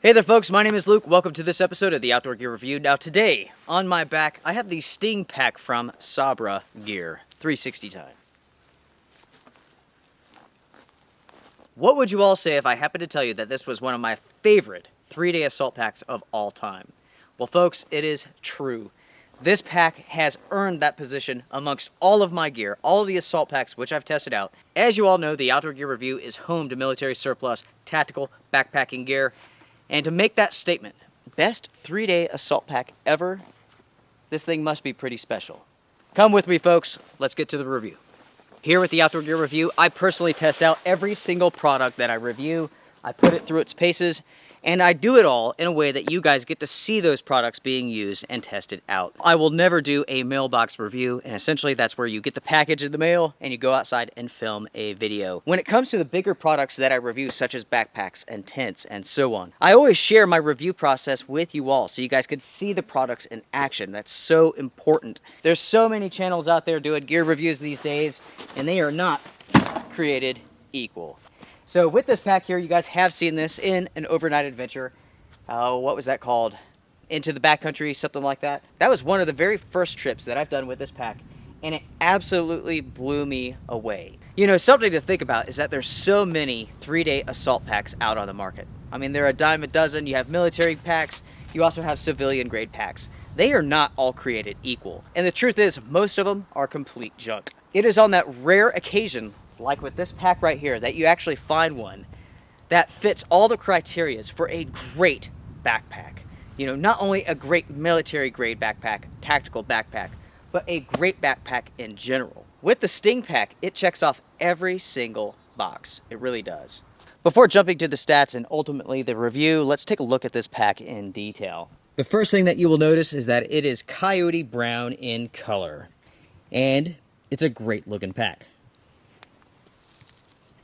Hey there folks, my name is Luke. Welcome to this episode of the Outdoor Gear Review. Now today, on my back, I have the Sting Pack from Sabra Gear 360 time. What would you all say if I happened to tell you that this was one of my favorite 3-day assault packs of all time? Well folks, it is true. This pack has earned that position amongst all of my gear, all of the assault packs which I've tested out. As you all know, the Outdoor Gear Review is home to military surplus, tactical, backpacking gear. And to make that statement, best 3-day assault pack ever, this thing must be pretty special. Come with me folks, let's get to the review. Here with the Outdoor Gear Review, I personally test out every single product that I review. I put it through its paces, and I do it all in a way that you guys get to see those products being used and tested out. I will never do a mailbox review, and essentially that's where you get the package in the mail and you go outside and film a video. When it comes to the bigger products that I review, such as backpacks and tents and so on, I always share my review process with you all so you guys can see the products in action. That's so important. There's so many channels out there doing gear reviews these days, and they are not created equal. So with this pack here, you guys have seen this in an overnight adventure. What was that called? Into the backcountry, something like that. That was one of the very first trips that I've done with this pack, and it absolutely blew me away. You know, something to think about is that there's so many 3-day assault packs out on the market. I mean, there are a dime a dozen. You have military packs. You also have civilian grade packs. They are not all created equal. And the truth is, most of them are complete junk. It is on that rare occasion, like with this pack right here, that you actually find one that fits all the criteria for a great backpack. You know, not only a great military grade backpack, tactical backpack, but a great backpack in general. With the Sting Pack, it checks off every single box. It really does. Before jumping to the stats and ultimately the review, let's take a look at this pack in detail. The first thing that you will notice is that it is coyote brown in color, and it's a great looking pack.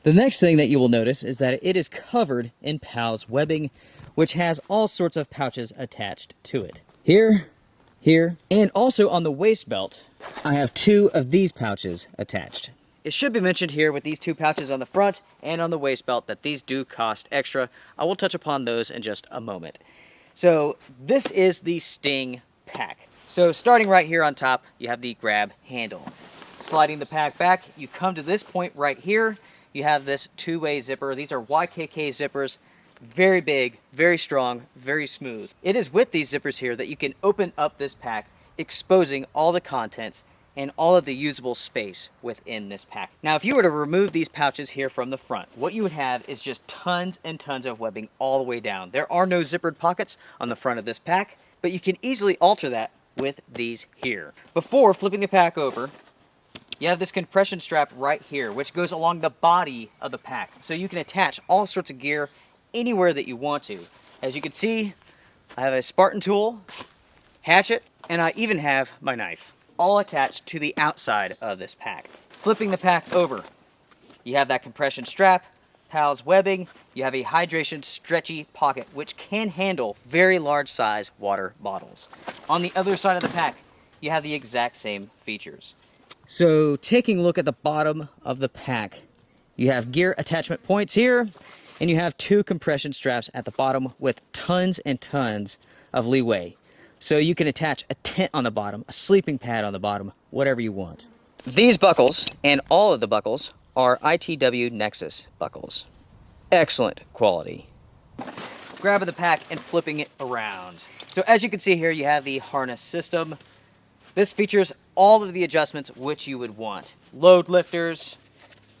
The next thing that you will notice is that it is covered in PALS webbing, which has all sorts of pouches attached to it. Here, and also on the waist belt, I have 2 of these pouches attached. It should be mentioned here with these 2 pouches on the front and on the waist belt that these do cost extra. I will touch upon those in just a moment. So this is the Sting Pack. So starting right here on top, you have the grab handle. Sliding the pack back, you come to this point right here. You have this 2-way zipper. These are YKK zippers. Very big, very strong, very smooth. It is with these zippers here that you can open up this pack, exposing all the contents and all of the usable space within this pack. Now, if you were to remove these pouches here from the front, what you would have is just tons and tons of webbing all the way down. There are no zippered pockets on the front of this pack, but you can easily alter that with these here. Before flipping the pack over, you have this compression strap right here, which goes along the body of the pack. So you can attach all sorts of gear anywhere that you want to. As you can see, I have a Spartan tool, hatchet, and I even have my knife, all attached to the outside of this pack. Flipping the pack over, you have that compression strap, PALS webbing, you have a hydration stretchy pocket, which can handle very large size water bottles. On the other side of the pack, you have the exact same features. So taking a look at the bottom of the pack, you have gear attachment points here, and you have 2 compression straps at the bottom with tons and tons of leeway. So you can attach a tent on the bottom, a sleeping pad on the bottom, whatever you want. These buckles, and all of the buckles, are ITW Nexus buckles. Excellent quality. Grabbing the pack and flipping it around. So as you can see here, you have the harness system. This features all of the adjustments which you would want. Load lifters,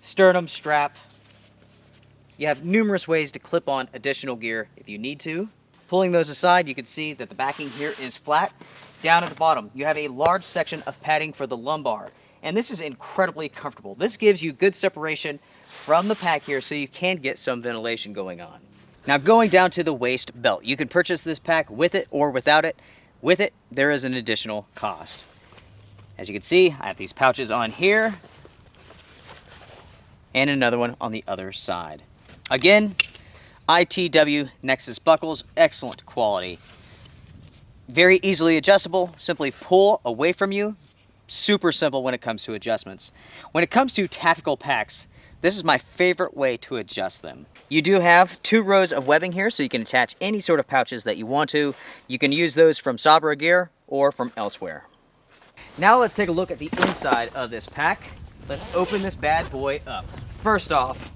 sternum strap. You have numerous ways to clip on additional gear if you need to. Pulling those aside, you can see that the backing here is flat. Down at the bottom, you have a large section of padding for the lumbar. And this is incredibly comfortable. This gives you good separation from the pack here so you can get some ventilation going on. Now going down to the waist belt, you can purchase this pack with it or without it. With it, there is an additional cost. As you can see, I have these pouches on here and another one on the other side. Again, ITW Nexus buckles, excellent quality. Very easily adjustable, simply pull away from you. Super simple when it comes to adjustments. When it comes to tactical packs, This is my favorite way to adjust them. You do have 2 rows of webbing here, so you can attach any sort of pouches that you want to. You can use those from Sabra gear or from elsewhere. Now let's take a look at the inside of this pack. Let's open this bad boy up. First off,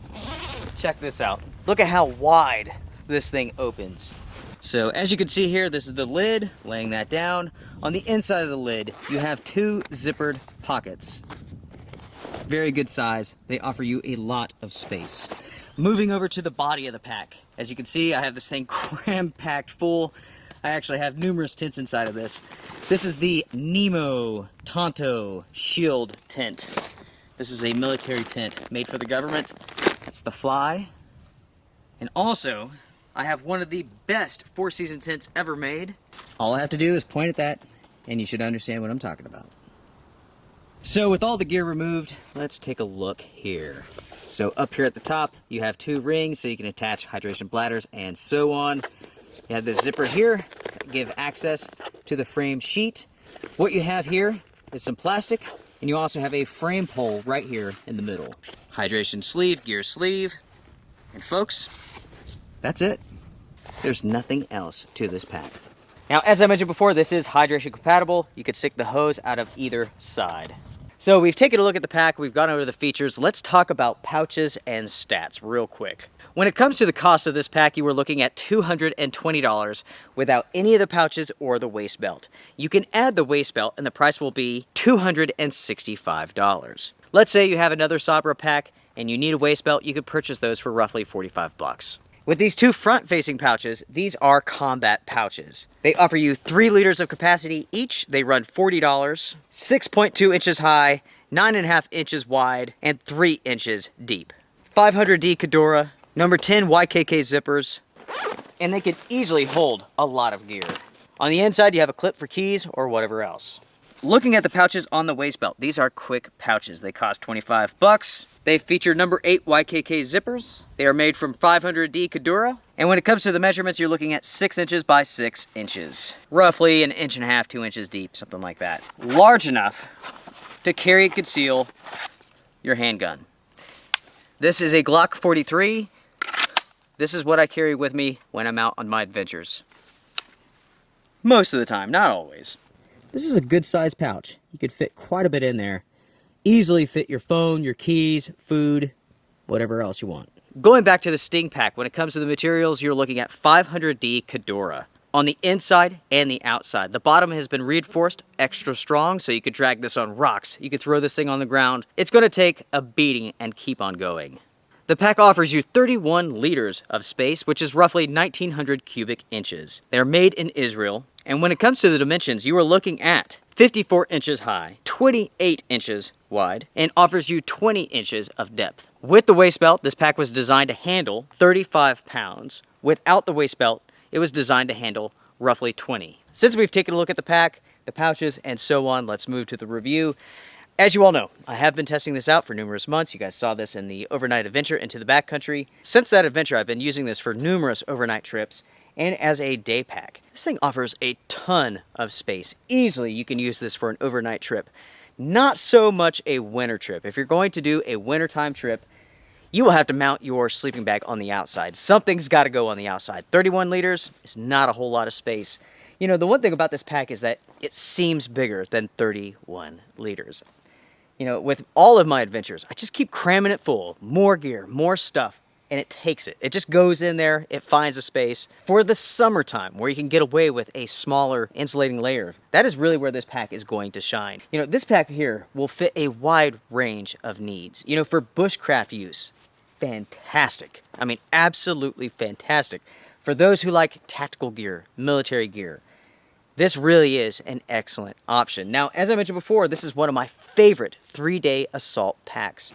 check this out. Look at how wide this thing opens. So as you can see here, this is the lid, laying that down. On the inside of the lid, you have 2 zippered pockets. Very good size. They offer you a lot of space. Moving over to the body of the pack. As you can see, I have this thing cram-packed full. I actually have numerous tents inside of this. This is the Nemo Tonto Shield tent. This is a military tent made for the government. That's the fly. And also, I have one of the best 4-season tents ever made. All I have to do is point at that, and you should understand what I'm talking about. So with all the gear removed, let's take a look here. So up here at the top, you have 2 rings so you can attach hydration bladders and so on. You have this zipper here to give access to the frame sheet. What you have here is some plastic, and you also have a frame pole right here in the middle. Hydration sleeve, gear sleeve, and folks, that's it. There's nothing else to this pack. Now, as I mentioned before, this is hydration compatible. You could stick the hose out of either side. So we've taken a look at the pack, we've gone over the features. Let's talk about pouches and stats real quick. When it comes to the cost of this pack, you were looking at $220 without any of the pouches or the waist belt. You can add the waist belt and the price will be $265. Let's say you have another Sabra pack and you need a waist belt, you could purchase those for roughly 45 bucks. With these 2 front-facing pouches, these are combat pouches. They offer you 3 liters of capacity each. They run $40, 6.2 inches high, 9.5 inches wide, and 3 inches deep. 500D Kedora, number 10 YKK zippers, and they can easily hold a lot of gear. On the inside, you have a clip for keys or whatever else. Looking at the pouches on the waist belt, these are quick pouches. They cost 25 bucks. They feature number 8 YKK zippers. They are made from 500D Kedora. And when it comes to the measurements, you're looking at 6 inches by 6 inches. Roughly 1.5 inches, 2 inches deep, something like that. Large enough to carry and conceal your handgun. This is a Glock 43. This is what I carry with me when I'm out on my adventures. Most of the time, not always. This is a good sized pouch. You could fit quite a bit in there. Easily fit your phone, your keys, food, whatever else you want. Going back to the Sting Pack, when it comes to the materials, you're looking at 500D Kedora on the inside and the outside. The bottom has been reinforced extra strong, so you could drag this on rocks. You could throw this thing on the ground. It's going to take a beating and keep on going. The pack offers you 31 liters of space, which is roughly 1,900 cubic inches. They are made in Israel, and when it comes to the dimensions, you are looking at 54 inches high, 28 inches wide, and offers you 20 inches of depth. With the waist belt, this pack was designed to handle 35 pounds. Without the waist belt, it was designed to handle roughly 20. Since we've taken a look at the pack, the pouches, and so on, let's move to the review. As you all know, I have been testing this out for numerous months. You guys saw this in the overnight adventure into the backcountry. Since that adventure, I've been using this for numerous overnight trips and as a day pack. This thing offers a ton of space. Easily, you can use this for an overnight trip. Not so much a winter trip. If you're going to do a wintertime trip, you will have to mount your sleeping bag on the outside. Something's got to go on the outside. 31 liters is not a whole lot of space. You know, the one thing about this pack is that it seems bigger than 31 liters. You know, with all of my adventures, I just keep cramming it full. More gear, more stuff, and it takes it. It just goes in there, it finds a space. For the summertime, where you can get away with a smaller insulating layer, that is really where this pack is going to shine. You know, this pack here will fit a wide range of needs. You know, for bushcraft use, fantastic. I mean, absolutely fantastic. For those who like tactical gear, military gear, this really is an excellent option. Now, as I mentioned before, this is one of my favorite 3-day assault packs.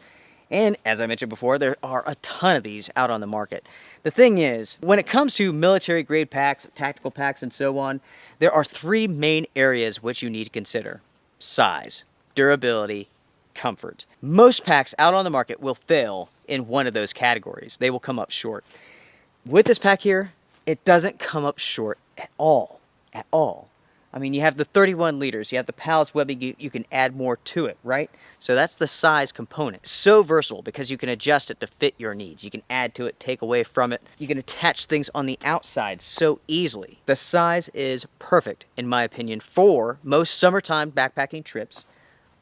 And as I mentioned before, there are a ton of these out on the market. The thing is, when it comes to military grade packs, tactical packs, and so on, there are 3 main areas which you need to consider. Size, durability, comfort. Most packs out on the market will fail in one of those categories. They will come up short. With this pack here, it doesn't come up short at all. At all. I mean, you have the 31 liters, you have the pals webbing, you can add more to it, right? So that's the size component. So versatile because you can adjust it to fit your needs. You can add to it, take away from it. You can attach things on the outside so easily. The size is perfect, in my opinion, for most summertime backpacking trips,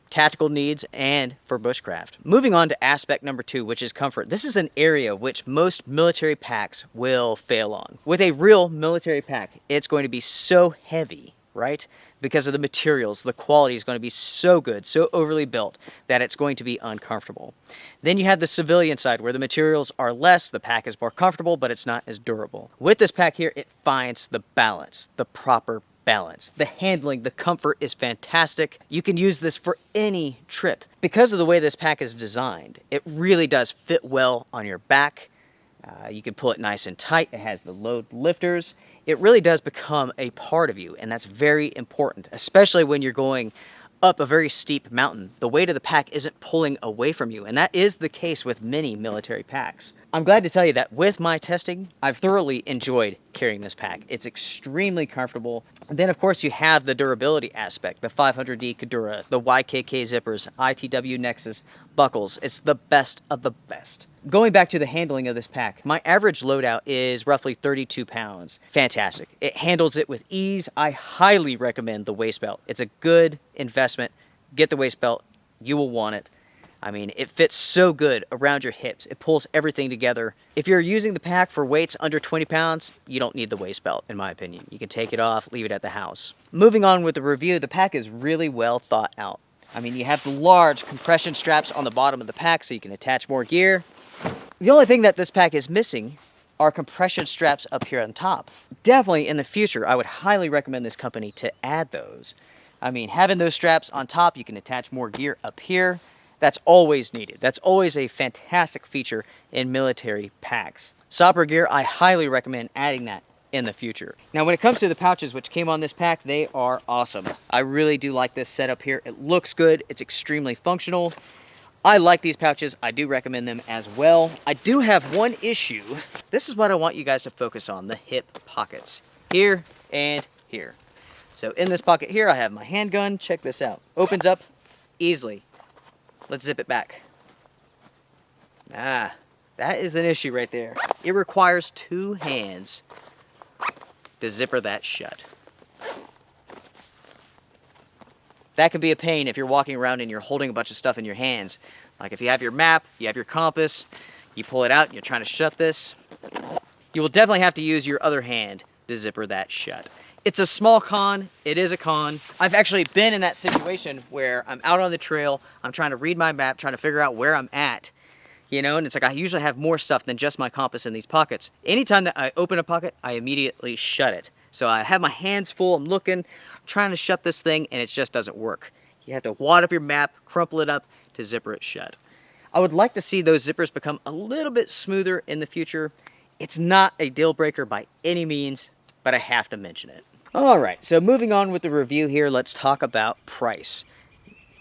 tactical needs, and for bushcraft. Moving on to aspect number 2, which is comfort. This is an area which most military packs will fail on. With a real military pack, it's going to be so heavy, right? Because of the materials, the quality is going to be so good, so overly built, that it's going to be uncomfortable. Then you have the civilian side, where the materials are less, the pack is more comfortable, but it's not as durable. With this pack here, it finds the balance, the proper balance. The handling, the comfort is fantastic. You can use this for any trip. Because of the way this pack is designed, it really does fit well on your back. You can pull it nice and tight. It has the load lifters. It really does become a part of you, and that's very important, especially when you're going up a very steep mountain. The weight of the pack isn't pulling away from you, and that is the case with many military packs. I'm glad to tell you that with my testing, I've thoroughly enjoyed carrying this pack. It's extremely comfortable. And then, of course, you have the durability aspect, the 500D Kadura, the YKK zippers, ITW Nexus buckles. It's the best of the best. Going back to the handling of this pack, my average loadout is roughly 32 pounds. Fantastic. It handles it with ease. I highly recommend the waist belt. It's a good investment. Get the waist belt. You will want it. I mean, it fits so good around your hips. It pulls everything together. If you're using the pack for weights under 20 pounds, you don't need the waist belt, in my opinion. You can take it off, leave it at the house. Moving on with the review, the pack is really well thought out. I mean, you have the large compression straps on the bottom of the pack so you can attach more gear. The only thing that this pack is missing are compression straps up here on top. Definitely in the future, I would highly recommend this company to add those. I mean, having those straps on top, you can attach more gear up here. That's always needed. That's always a fantastic feature in military packs. Sabra gear, I highly recommend adding that in the future. Now, when it comes to the pouches which came on this pack, they are awesome. I really do like this setup here. It looks good. It's extremely functional. I like these pouches. I do recommend them as well. I do have one issue. This is what I want you guys to focus on, the hip pockets. Here and here. So in this pocket here, I have my handgun. Check this out. Opens up easily. Let's zip it back. That is an issue right there. It requires 2 hands to zipper that shut. That can be a pain if you're walking around and you're holding a bunch of stuff in your hands. Like if you have your map, you have your compass, you pull it out and you're trying to shut this, you will definitely have to use your other hand to zipper that shut. It's a small con. It is a con. I've actually been in that situation where I'm out on the trail, I'm trying to read my map, trying to figure out where I'm at, you know, and it's like I usually have more stuff than just my compass in these pockets. Anytime that I open a pocket, I immediately shut it. So I have my hands full, I'm looking, I'm trying to shut this thing, and it just doesn't work. You have to wad up your map, crumple it up to zipper it shut. I would like to see those zippers become a little bit smoother in the future. It's not a deal breaker by any means, but I have to mention it. All right, so moving on with the review here, let's talk about price.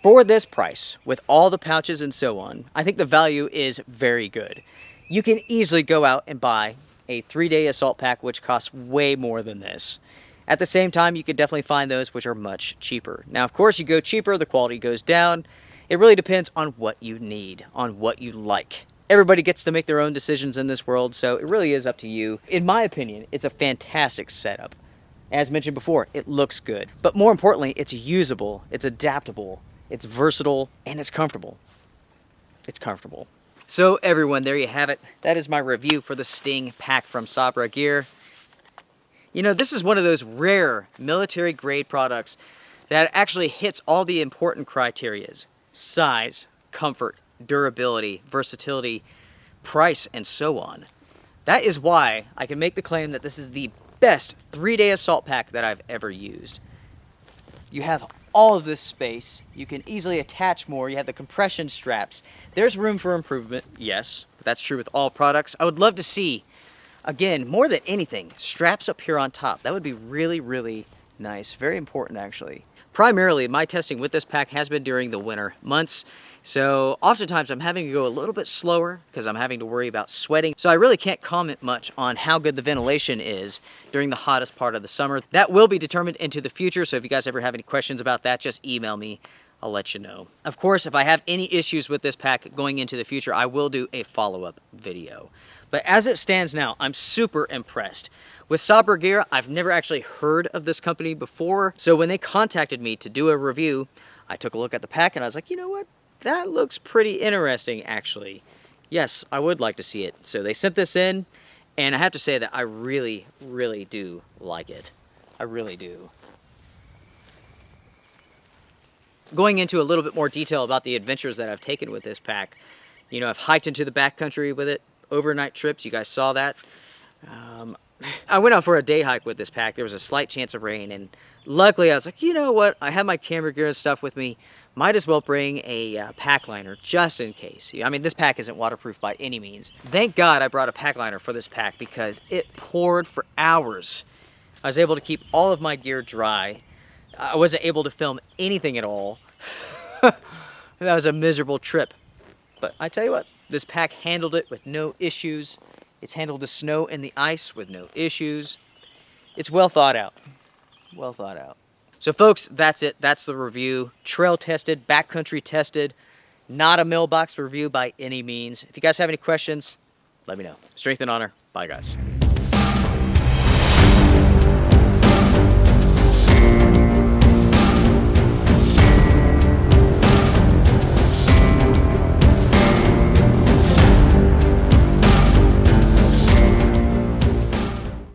For this price, with all the pouches and so on, I think the value is very good. You can easily go out and buy a 3-day assault pack, which costs way more than this. At the same time, you could definitely find those which are much cheaper. Now, of course, you go cheaper, the quality goes down. It really depends on what you need, on what you like. Everybody gets to make their own decisions in this world, so it really is up to you. In my opinion, it's a fantastic setup. As mentioned before, it looks good. But more importantly, it's usable, it's adaptable, it's versatile, and it's comfortable. It's comfortable. So everyone, there you have it. That is my review for the Sting Pack from Sabra Gear. You know, this is one of those rare military-grade products that actually hits all the important criterias. Size, comfort, durability, versatility, price, and so on. That is why I can make the claim that this is the best 3-day assault pack that I've ever used. You have all of this space. You can easily attach more. You have the compression straps. There's room for improvement, yes, but that's true with all products. I would love to see, again, more than anything, straps up here on top. That would be really, really nice. Very important, actually. primarily my testing with this pack has been during the winter months. So oftentimes I'm having to go a little bit slower because I'm having to worry about sweating. So I really can't comment much on how good the ventilation is during the hottest part of the summer. That will be determined into the future. So if you guys ever have any questions about that, just email me. I'll let you know. Of course, if I have any issues with this pack going into the future, I will do a follow-up video. But as it stands now, I'm super impressed. With Sabra gear, I've never actually heard of this company before. So when they contacted me to do a review, I took a look at the pack and I was like, you know what? That looks pretty interesting, actually. Yes, I would like to see it. So they sent this in, and I have to say that I really, really do like it. I really do. Going into a little bit more detail about the adventures that I've taken with this pack. You know, I've hiked into the backcountry with it, overnight trips, you guys saw that. I went out for a day hike with this pack. There was a slight chance of rain, and luckily I was like, you know what, I have my camera gear and stuff with me. Might as well bring a pack liner just in case. I mean, this pack isn't waterproof by any means. Thank God I brought a pack liner for this pack because it poured for hours. I was able to keep all of my gear dry. I wasn't able to film anything at all. That was a miserable trip. But I tell you what, this pack handled it with no issues. It's handled the snow and the ice with no issues. It's well thought out. Well thought out. So folks, that's it. That's the review. Trail tested, backcountry tested. Not a mailbox review by any means. If you guys have any questions, let me know. Strength and honor. Bye, guys.